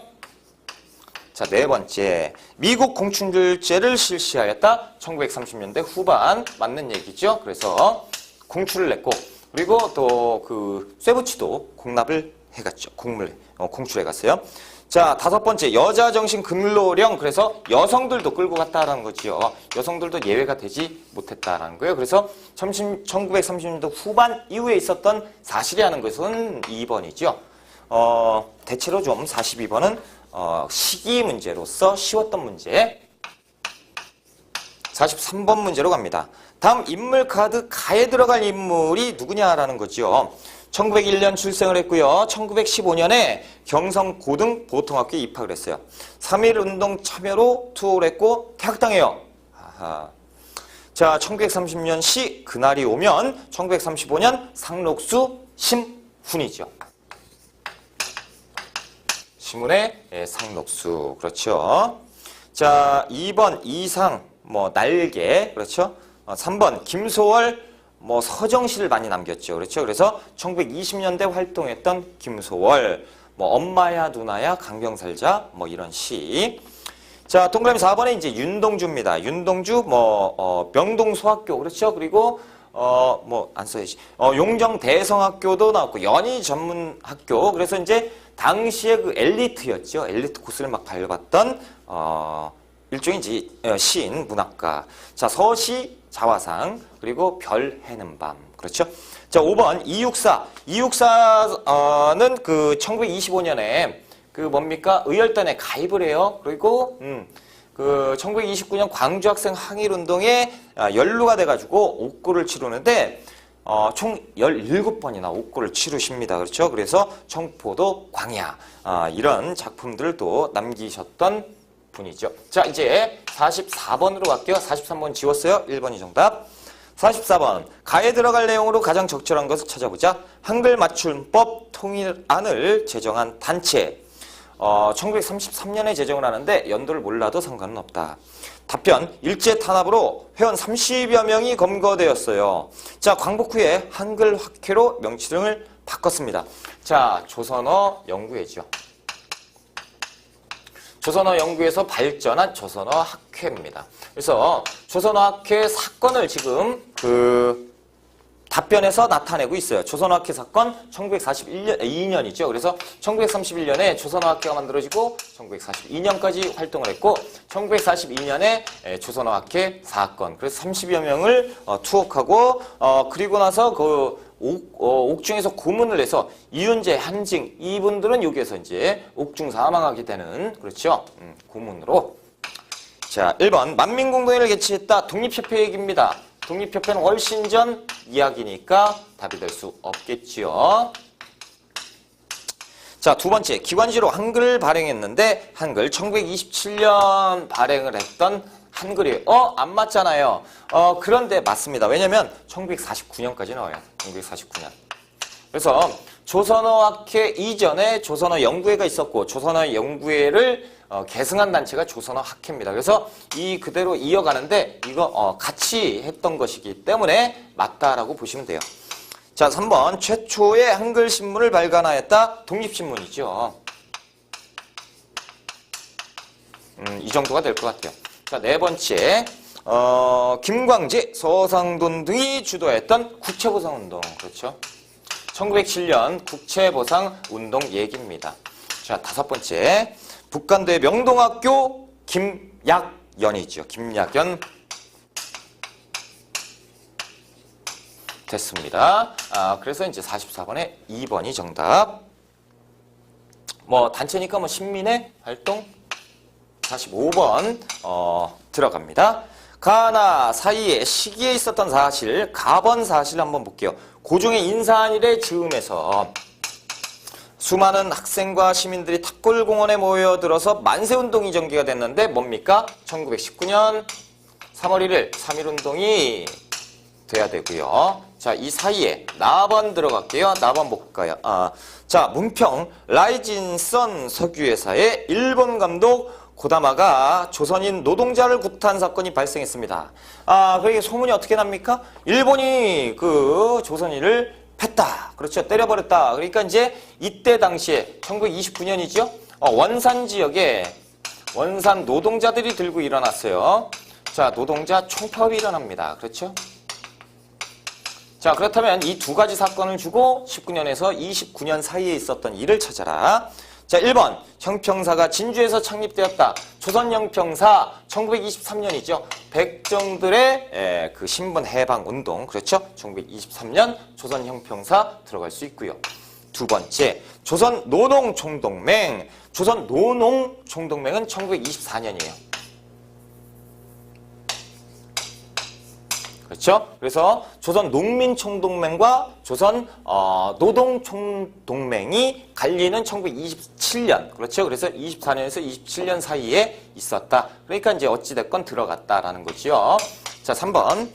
자, 네 번째. 미국 공출제를 실시하였다. 1930년대 후반 맞는 얘기죠. 그래서 공출을 냈고 그리고 또 그 쇠붙이도 공납을 해갔죠. 공출해 갔어요. 자, 다섯 번째. 여자정신 근로령. 그래서 여성들도 끌고 갔다라는 거지요. 여성들도 예외가 되지 못했다라는 거예요. 그래서 1930년대 후반 이후에 있었던 사실이라는 것은 2번이죠. 대체로 좀 42번은 시기 문제로서 쉬웠던 문제. 43번 문제로 갑니다. 다음 인물 카드 가에 들어갈 인물이 누구냐라는 거죠. 1901년 출생을 했고요. 1915년에 경성 고등 보통학교에 입학을 했어요. 3.1운동 참여로 투어를 했고 퇴학당해요. 아하. 자, 1930년 시 그날이 오면 1935년 상록수 심훈이죠. 신문의 상록수. 그렇죠. 자, 2번 이상 날개. 그렇죠. 3번 김소월 서정시를 많이 남겼죠. 그렇죠. 그래서 1920년대 활동했던 김소월 엄마야 누나야 강병살자 이런 시. 자, 동그라미 4번에 이제 윤동주입니다. 윤동주 명동소학교. 그렇죠. 그리고 안 써야지. 용정 대성학교도 나왔고 연희 전문학교. 그래서 이제 당시에 그 엘리트였죠. 엘리트 코스를 막 밟았던 일종의 이제 시인, 문학가. 자, 서시, 자화상, 그리고 별 해는 밤. 그렇죠? 자, 5번 이육사. 이육사는 그 1925년에 그 뭡니까? 의열단에 가입을 해요. 그리고 그 1929년 광주 학생 항일 운동에 연루가 돼 가지고 옥고를 치르는데 총 17번이나 옥고를 치르십니다. 그렇죠? 그래서 청포도 광야 이런 작품들도 남기셨던 분이죠. 자, 이제 44번으로 갈게요. 43번 지웠어요. 1번이 정답. 44번. 가에 들어갈 내용으로 가장 적절한 것을 찾아보자. 한글 맞춤법 통일안을 제정한 단체. 1933년에 제정을 하는데 연도를 몰라도 상관은 없다. 답변. 일제 탄압으로 회원 30여 명이 검거되었어요. 자, 광복 후에 한글 학회로 명칭 등을 바꿨습니다. 자, 조선어 연구회죠. 조선어 연구에서 발전한 조선어 학회입니다. 그래서 조선어 학회 사건을 지금 그 답변에서 나타내고 있어요. 조선어 학회 사건 1941년이죠. 그래서 1931년에 조선어 학회가 만들어지고 1942년까지 활동을 했고 1942년에 조선어 학회 사건. 그래서 30여 명을 투옥하고 그리고 나서 그 옥중에서 고문을 해서 이윤재, 한징 이분들은 여기에서 이제 옥중 사망하게 되는 그렇죠. 고문으로. 자, 1번 만민공동회를 개최했다. 독립협회 얘기입니다. 독립협회는 훨씬 전 이야기니까 답이 될 수 없겠지요. 자, 두 번째 기관지로 한글을 발행했는데 한글 1927년 발행을 했던 한글이에요. 안 맞잖아요. 그런데 맞습니다. 왜냐면 1949년까지 나와요. 1949년. 그래서 조선어학회 이전에 조선어 연구회가 있었고 조선어 연구회를 계승한 단체가 조선어 학회입니다. 그래서 이 그대로 이어가는데 이거 같이 했던 것이기 때문에 맞다라고 보시면 돼요. 자, 3번 최초의 한글 신문을 발간하였다. 독립신문이죠. 이 정도가 될 것 같아요. 자, 네 번째 김광재, 서상돈 등이 주도했던 국채보상운동. 그렇죠. 1907년 국채보상운동 얘기입니다. 자, 다섯 번째 북한대 명동학교 김약연이죠. 김약연 됐습니다. 그래서 이제 44번에 2번이 정답. 단체니까 신민의 활동 45번 들어갑니다. 가나 사이에 시기에 있었던 사실, 가번 사실 한번 볼게요. 고종의 인사한일의 즈음에서 수많은 학생과 시민들이 탑골공원에 모여들어서 만세운동이 전개가 됐는데 뭡니까? 1919년 3월 1일 3.1운동이 돼야 되고요. 자, 이 사이에 나번 들어갈게요. 나번 볼까요? 자, 문평 라이진선 석유회사의 일본 감독 고다마가 조선인 노동자를 구타한 사건이 발생했습니다. 그게 소문이 어떻게 납니까? 일본이 그 조선인을 팼다. 그렇죠. 때려버렸다. 그러니까 이제 이때 당시에 1929년이죠. 원산 지역에 원산 노동자들이 들고 일어났어요. 자, 노동자 총파업이 일어납니다. 그렇죠? 자, 그렇다면 이 두 가지 사건을 주고 19년에서 29년 사이에 있었던 일을 찾아라. 자, 1번 형평사가 진주에서 창립되었다. 조선형평사 1923년이죠. 백정들의 그 신분 해방 운동, 그렇죠? 1923년 조선형평사 들어갈 수 있고요. 두 번째, 조선노농총동맹. 조선노농총동맹은 1924년이에요. 그렇죠? 그래서 조선농민총동맹과 조선노동총동맹이 갈리는 1927년. 그렇죠? 그래서 24년에서 27년 사이에 있었다. 그러니까 이제 어찌됐건 들어갔다라는 거죠. 자, 3번.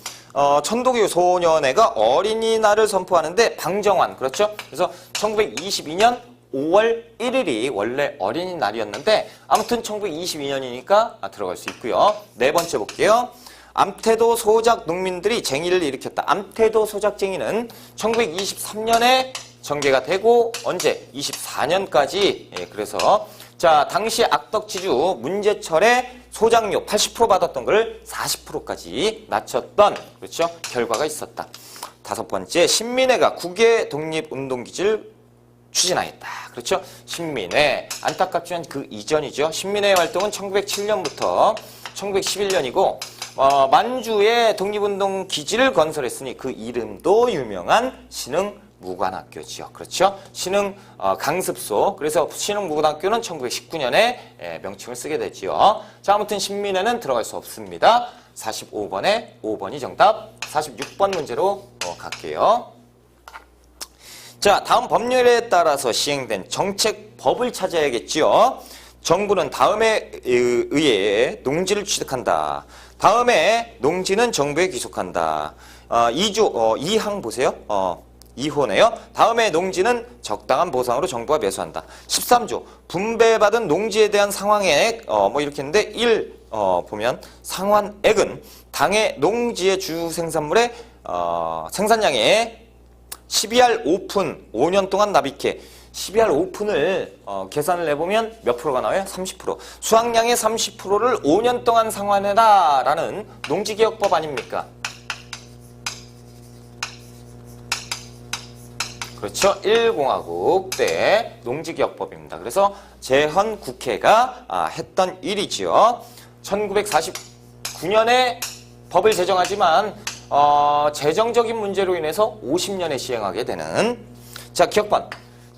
천도교 소년회가 어린이날을 선포하는데 방정환. 그렇죠? 그래서 1922년 5월 1일이 원래 어린이날이었는데 아무튼 1922년이니까 들어갈 수 있고요. 네 번째 볼게요. 암태도 소작 농민들이 쟁의를 일으켰다. 암태도 소작쟁이는 1923년에 전개가 되고 언제? 24년까지. 예, 그래서 자, 당시 악덕지주 문제철의 소작료 80% 받았던 걸 40%까지 낮췄던, 그렇죠? 결과가 있었다. 다섯 번째, 신민회가 국외 독립운동기지를 추진하였다. 그렇죠? 신민회. 안타깝지만 그 이전이죠. 신민회 활동은 1907년부터 1911년이고 만주에 독립운동 기지를 건설했으니 그 이름도 유명한 신흥무관학교지요. 그렇죠? 신흥 강습소. 그래서 신흥무관학교는 1919년에 명칭을 쓰게 되지요. 자, 아무튼 신민회는 들어갈 수 없습니다. 45번에 5번이 정답. 46번 문제로 갈게요. 자, 다음 법률에 따라서 시행된 정책법을 찾아야겠지요. 정부는 다음에 의해 농지를 취득한다. 다음에 농지는 정부에 귀속한다. 2항 보세요. 2호네요. 다음에 농지는 적당한 보상으로 정부가 매수한다. 13조 분배받은 농지에 대한 상환액 뭐 이렇게 했는데 1 보면 상환액은 당의 농지의 주 생산물의 생산량의 12할 5푼 5년 동안 납입해 12할 5푼을 계산을 해보면 몇 프로가 나와요? 30%. 수확량의 30%를 5년 동안 상환해라라는 농지개혁법 아닙니까? 그렇죠. 1공화국 때 농지개혁법입니다. 그래서 재헌 국회가 했던 일이지요. 1949년에 법을 제정하지만 재정적인 문제로 인해서 50년에 시행하게 되는. 자, 기억번.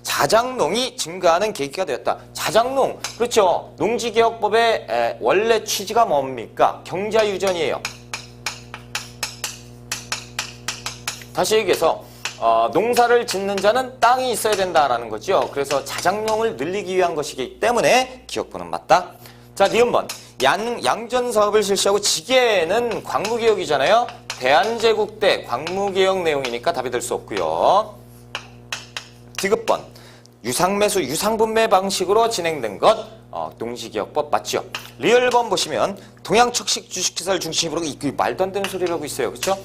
자작농이 증가하는 계기가 되었다. 자작농. 그렇죠. 농지개혁법의 원래 취지가 뭡니까? 경자유전이에요. 다시 얘기해서 농사를 짓는 자는 땅이 있어야 된다라는 거죠. 그래서 자작농을 늘리기 위한 것이기 때문에 기억번은 맞다. 자, 니은번. 양전 사업을 실시하고 지게는 광무개혁이잖아요. 대한제국 때 광무개혁 내용이니까 답이 될 수 없고요. 디귿번. 유상매수, 유상분매 방식으로 진행된 것 농지개혁법 맞죠? 리얼번 보시면 동양척식 주식회사를 중심으로 이거 말도 안 되는 소리를 하고 있어요. 그렇죠?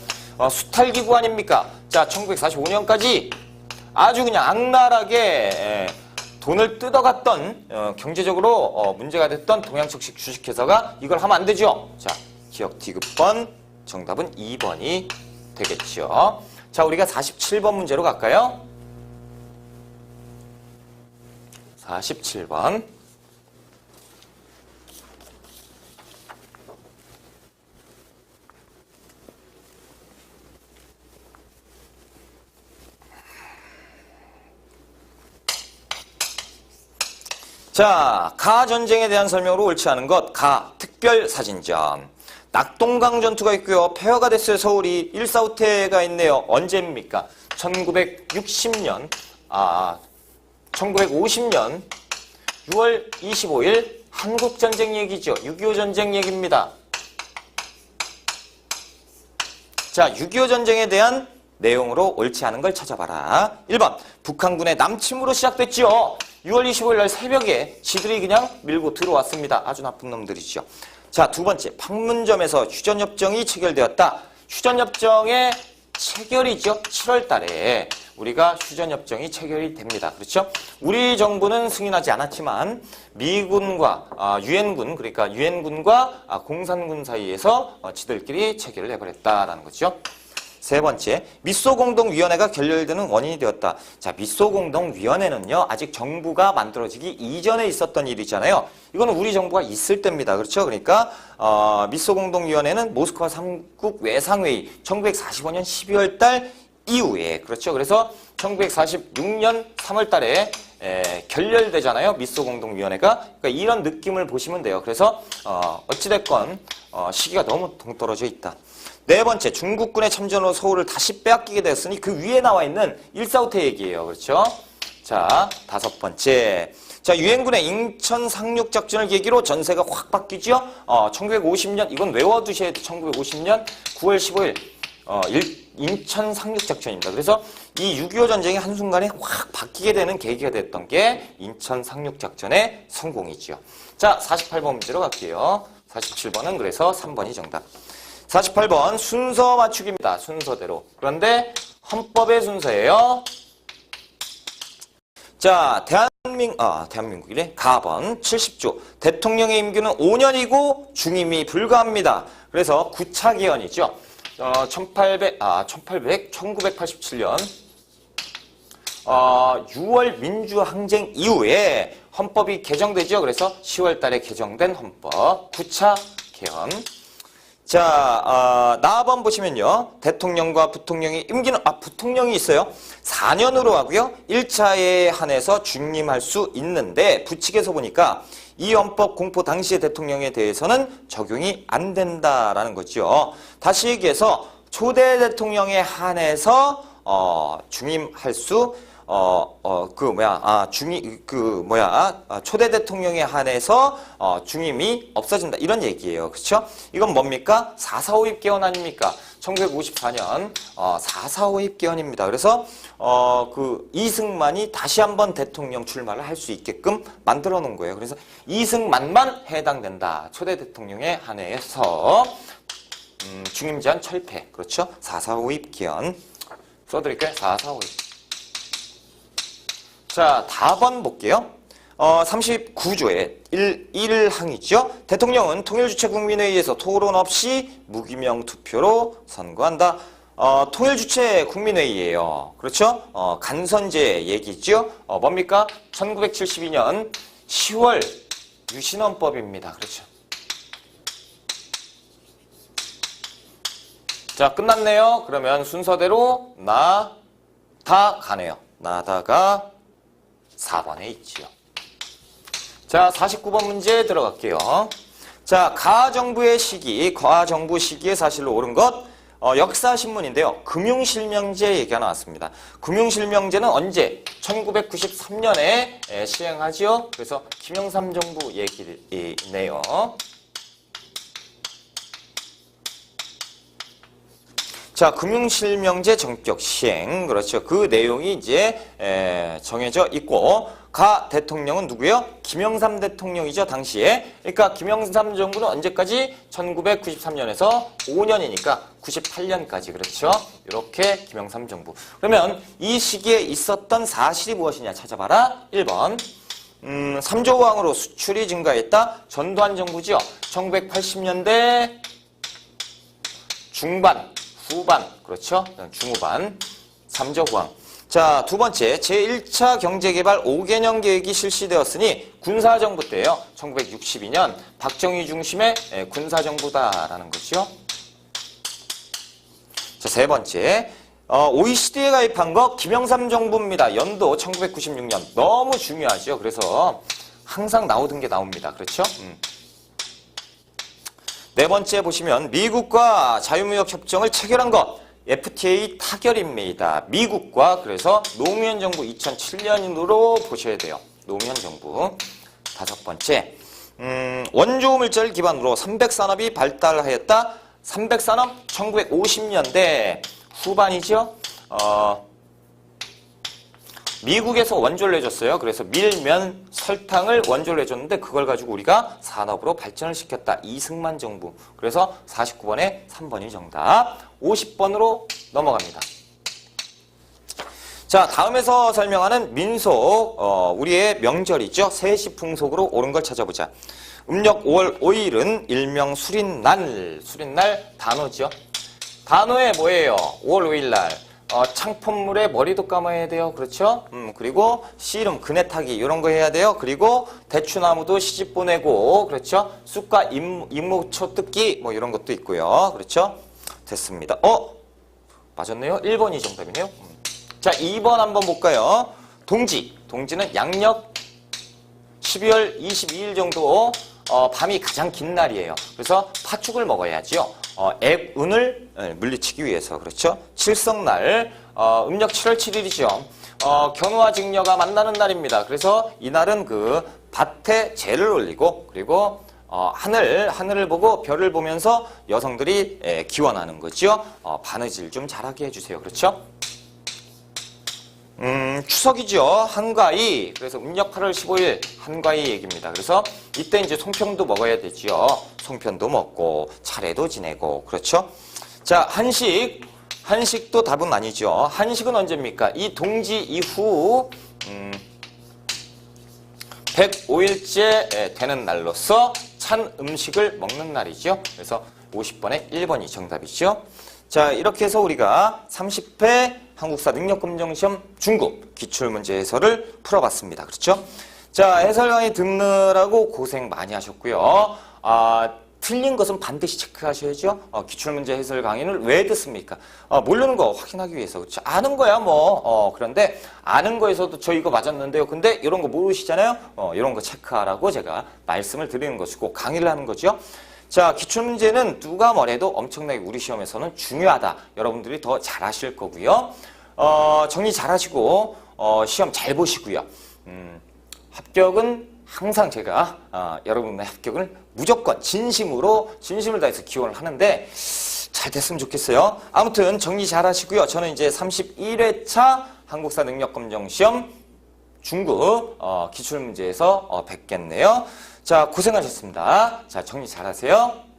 수탈기구 아닙니까? 자, 1945년까지 아주 그냥 악랄하게 돈을 뜯어갔던 경제적으로 문제가 됐던 동양척식 주식회사가 이걸 하면 안 되죠? 자, 기억 디귿번 정답은 2번이 되겠죠. 자, 우리가 47번 문제로 갈까요? 47번. 자, 가 전쟁에 대한 설명으로 옳지 않은 것. 가 특별사진전. 낙동강 전투가 있고요. 폐허가 됐어요. 서울이. 일사후퇴가 있네요. 언제입니까? 1960년 1950년 6월 25일 한국전쟁 얘기죠. 6.25 전쟁 얘기입니다. 자, 6.25 전쟁에 대한 내용으로 옳지 않은 걸 찾아봐라. 1번 북한군의 남침으로 시작됐죠. 6월 25일 날 새벽에 지들이 그냥 밀고 들어왔습니다. 아주 나쁜 놈들이죠. 자, 두 번째 판문점에서 휴전협정이 체결되었다. 휴전협정의 체결이죠. 7월 달에 우리가 휴전협정이 체결이 됩니다. 그렇죠? 우리 정부는 승인하지 않았지만 미군과 유엔군, 그러니까 유엔군과 공산군 사이에서 지들끼리 체결을 해버렸다라는 거죠. 세 번째, 미소공동위원회가 결렬되는 원인이 되었다. 자, 미소공동위원회는요, 아직 정부가 만들어지기 이전에 있었던 일이잖아요. 이거는 우리 정부가 있을 때입니다. 그렇죠? 그러니까 미소공동위원회는 모스크바 3국 외상회의 1945년 12월 달 이후에, 그렇죠? 그래서 1946년 3월 달에 결렬되잖아요. 미소공동위원회가. 그러니까 이런 느낌을 보시면 돼요. 그래서 어찌됐건 시기가 너무 동떨어져 있다. 네 번째, 중국군의 참전으로 서울을 다시 빼앗기게 되었으니 그 위에 나와 있는 일사후퇴 얘기예요. 그렇죠? 자, 다섯 번째. 자, 유엔군의 인천 상륙작전을 계기로 전세가 확 바뀌죠? 1950년, 이건 외워두셔야 돼. 1950년 9월 15일, 인천 상륙작전입니다. 그래서 이 6.25 전쟁이 한순간에 확 바뀌게 되는 계기가 됐던 게 인천 상륙작전의 성공이죠. 자, 48번 문제로 갈게요. 47번은 그래서 3번이 정답. 48번 순서 맞추기입니다. 순서대로. 그런데 헌법의 순서예요. 자, 대한민국이래. 가번 70조. 대통령의 임기는 5년이고 중임이 불가합니다. 그래서 9차 개헌이죠. 1987년 6월 민주항쟁 이후에 헌법이 개정되죠. 그래서 10월 달에 개정된 헌법 9차 개헌. 자, 나번 보시면요. 대통령과 부통령이 임기는, 부통령이 있어요. 4년으로 하고요. 1차에 한해서 중임할 수 있는데, 부칙에서 보니까 이 헌법 공포 당시의 대통령에 대해서는 적용이 안 된다라는 거죠. 다시 얘기해서 초대 대통령에 한해서, 중임할 수, 초대 대통령에 한해서, 중임이 없어진다. 이런 얘기예요. 그쵸? 이건 뭡니까? 4.4.5 입개헌 아닙니까? 1954년, 4.4.5 입개헌입니다. 그래서, 이승만이 다시 한번 대통령 출마를 할 수 있게끔 만들어 놓은 거예요. 그래서 이승만만 해당된다. 초대 대통령에 한해서, 중임 제한 철폐. 그렇죠? 4.4.5 입개헌. 써드릴까요? 4.4.5 입. 자, 답안 볼게요. 39조의 1항이죠. 대통령은 통일주체국민회의에서 토론 없이 무기명 투표로 선거한다. 통일주체 국민회의예요. 그렇죠? 간선제 얘기죠. 뭡니까? 1972년 10월 유신헌법입니다. 그렇죠? 자, 끝났네요. 그러면 순서대로 다 가네요. 나다가 4번에 있지요. 자, 49번 문제 들어갈게요. 자, 가정부 시기에 사실로 옳은 것, 역사신문인데요. 금융실명제 얘기가 나왔습니다. 금융실명제는 언제? 1993년에 시행하지요. 그래서 김영삼 정부 얘기네요. 자, 금융실명제 전격 시행. 그렇죠. 그 내용이 이제 정해져 있고, 가 대통령은 누구요? 김영삼 대통령이죠, 당시에. 그러니까 김영삼 정부는 언제까지? 1993년에서 5년이니까 98년까지. 그렇죠. 이렇게 김영삼 정부. 그러면 이 시기에 있었던 사실이 무엇이냐 찾아봐라. 1번. 3조 왕으로 수출이 증가했다. 전두환 정부죠. 1980년대 중반. 후반, 그렇죠? 중후반, 3조 후황. 자, 두 번째, 제1차 경제개발 5개년 계획이 실시되었으니 군사정부 때예요. 1962년 박정희 중심의 군사정부다라는 거죠. 자, 세 번째, OECD에 가입한 거 김영삼 정부입니다. 연도 1996년. 너무 중요하죠. 그래서 항상 나오던 게 나옵니다. 그렇죠? 네 번째 보시면 미국과 자유무역 협정을 체결한 것 FTA 타결입니다. 미국과. 그래서 노무현 정부 2007년으로 보셔야 돼요. 노무현 정부. 다섯 번째, 원조 물자를 기반으로 300산업이 발달하였다. 300산업 1950년대 후반이죠. 미국에서 원조를 해줬어요. 그래서 밀면 설탕을 원조를 해줬는데 그걸 가지고 우리가 산업으로 발전을 시켰다. 이승만 정부. 그래서 49번에 3번이 정답. 50번으로 넘어갑니다. 자, 다음에서 설명하는 민속, 우리의 명절이죠. 세시풍속으로 옳은 걸 찾아보자. 음력 5월 5일은 일명 수린날. 수린날 단어죠. 단어에 뭐예요? 5월 5일 날. 창포물에 머리도 감아야 돼요. 그렇죠? 그리고 씨름, 그네 타기 이런 거 해야 돼요. 그리고 대추나무도 시집 보내고 그렇죠? 쑥과 이모초 뜯기 뭐 이런 것도 있고요. 그렇죠? 됐습니다. 맞았네요. 1번이 정답이네요. 자, 2번 한번 볼까요? 동지. 동지는 양력 12월 22일 정도 밤이 가장 긴 날이에요. 그래서 팥죽을 먹어야죠. 액운을 물리치기 위해서. 그렇죠? 칠성날, 음력 7월 7일이죠. 견우와 직녀가 만나는 날입니다. 그래서 이날은 그 밭에 재를 올리고 그리고 하늘을 보고 별을 보면서 여성들이 기원하는 거죠. 바느질 좀 잘하게 해주세요. 그렇죠? 추석이죠. 한가위. 그래서 음력 8월 15일 한가위 얘기입니다. 그래서 이때 이제 송편도 먹어야 되지요. 송편도 먹고 차례도 지내고 그렇죠. 자, 한식도 답은 아니죠. 한식은 언제입니까? 이 동지 이후 105일째 되는 날로서 찬 음식을 먹는 날이죠. 그래서 50번에 1번이 정답이죠. 자, 이렇게 해서 우리가 30회 한국사 능력검정시험 중급 기출문제 해설을 풀어봤습니다. 그렇죠? 자, 해설 강의 듣느라고 고생 많이 하셨고요. 틀린 것은 반드시 체크하셔야죠. 기출문제 해설 강의를 왜 듣습니까? 모르는 거 확인하기 위해서. 그렇죠? 아는 거야 뭐. 그런데 아는 거에서도 저 이거 맞았는데요. 근데 이런 거 모르시잖아요. 이런 거 체크하라고 제가 말씀을 드리는 것이고 강의를 하는 거죠. 자, 기출문제는 누가 뭐래도 엄청나게 우리 시험에서는 중요하다. 여러분들이 더 잘하실 거고요. 정리 잘하시고 시험 잘 보시고요. 합격은 항상 제가 여러분의 합격을 무조건 진심을 다해서 기원을 하는데 잘 됐으면 좋겠어요. 아무튼 정리 잘하시고요. 저는 이제 31회차 한국사 능력검정시험 중급 기출문제에서 뵙겠네요. 자, 고생하셨습니다. 자, 정리 잘하세요.